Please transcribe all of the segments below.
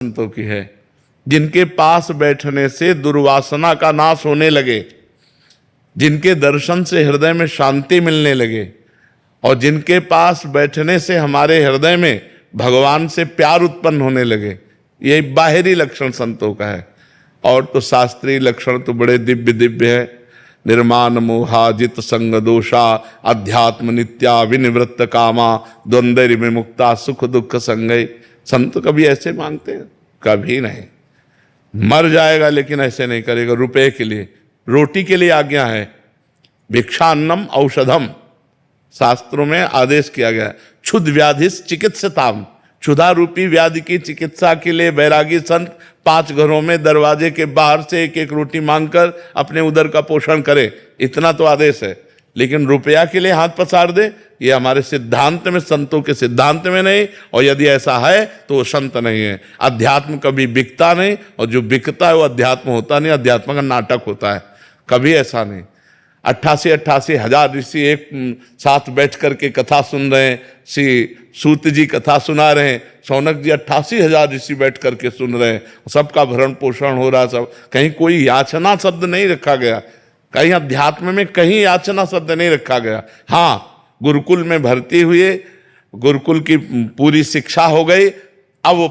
संतों की है, जिनके पास बैठने से दुर्वासना का नाश होने लगे, जिनके दर्शन से हृदय में शांति मिलने लगे, और जिनके पास बैठने से हमारे हृदय में भगवान से प्यार उत्पन्न होने लगे। ये बाहरी लक्षण संतों का है। और तो शास्त्रीय लक्षण तो बड़े दिव्य दिव्य है। निर्माण मोहा जित संग दोषा अध्यात्म नित्या विनिवृत्त कामा द्वंद्व विमुक्ता सुख दुख संगय। संत कभी ऐसे मांगते हैं? कभी नहीं। मर जाएगा लेकिन ऐसे नहीं करेगा। रुपए के लिए, रोटी के लिए आज्ञा है। भिक्षान्नम औषधम, शास्त्रों में आदेश किया गया। क्षुध व्याधिस चिकित्सताम, क्षुधा रूपी व्याधि की चिकित्सा के लिए वैरागी संत 5 घरों में दरवाजे के बाहर से एक एक रोटी मांगकर अपने उदर का पोषण करे, इतना तो आदेश है। लेकिन रुपया के लिए हाथ पसार दे, ये हमारे सिद्धांत में, संतों के सिद्धांत में नहीं। और यदि ऐसा है तो वो संत नहीं है। अध्यात्म कभी बिकता नहीं, और जो बिकता है वो अध्यात्म होता नहीं, अध्यात्म का नाटक होता है। कभी ऐसा नहीं। 88 हजार ऋषि एक साथ बैठ करके कथा सुन रहे हैं। श्री सूत जी कथा सुना रहे हैं, शौनक जी 88 हजार ऋषि बैठ करके सुन रहे हैं, सबका भरण पोषण हो रहा है। सब, कहीं कोई याचना शब्द नहीं रखा गया, कहीं अध्यात्म में कहीं याचना शब्द नहीं रखा गया। हाँ, गुरुकुल में भर्ती हुए, गुरुकुल की पूरी शिक्षा हो गई। अब वो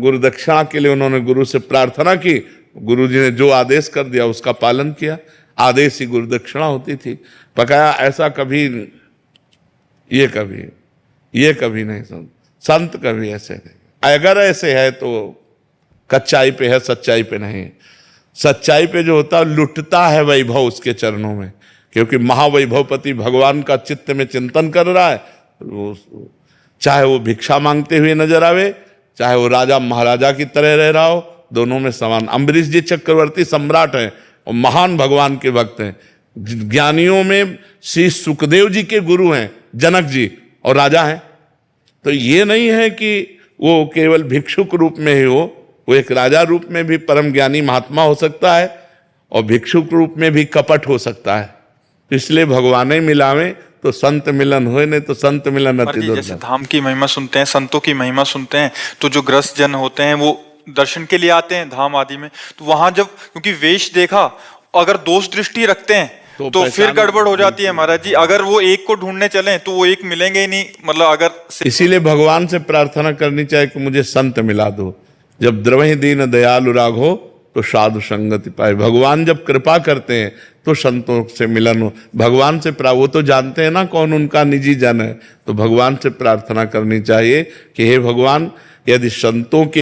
गुरु दक्षिणा के लिए उन्होंने गुरु से प्रार्थना की, गुरु जी ने जो आदेश कर दिया उसका पालन किया। आदेश ही गुरु दक्षिणा होती थी। पकाया ऐसा कभी, ये कभी नहीं। संत कभी ऐसे नहीं। अगर ऐसे है तो कच्चाई पे है, सच्चाई पे नहीं। सच्चाई पे जो होता है लुटता है वैभव उसके चरणों में, क्योंकि महावैभवपति भगवान का चित्त में चिंतन कर रहा है। चाहे वो भिक्षा मांगते हुए नजर आवे, चाहे वो राजा महाराजा की तरह रह रहा हो, दोनों में समान। अम्बरीश जी चक्रवर्ती सम्राट हैं और महान भगवान के भक्त हैं। ज्ञानियों में श्री सुखदेव जी के गुरु हैं जनक जी, और राजा हैं। तो ये नहीं है कि वो केवल भिक्षुक रूप में ही हो, वो एक राजा रूप में भी परम ज्ञानी महात्मा हो सकता है, और भिक्षुक रूप में भी कपट हो सकता है। इसलिए भगवान मिलावे तो संत मिलन होए, नहीं तो संत मिलन अति दुर्लभ। जैसे धाम की महिमा सुनते हैं, संतों की महिमा सुनते हैं, तो जो ग्रस्त जन होते हैं वो दर्शन के लिए आते हैं धाम आदि में। तो वहां जब, क्योंकि वेश देखा, अगर दोष दृष्टि रखते हैं तो फिर गड़बड़ हो जाती है महाराज जी। अगर वो एक को ढूंढने चलें तो वो एक मिलेंगे ही नहीं। मतलब अगर इसीलिए भगवान से प्रार्थना करनी चाहिए कि मुझे संत मिला दो। जब द्रवहि दीन दयालु राघो तो साधु संगति पाए। भगवान जब कृपा करते हैं तो संतों से मिलन हो। भगवान से वो तो जानते हैं ना कौन उनका निजी जन है। तो भगवान से प्रार्थना करनी चाहिए कि हे भगवान, यदि संतों के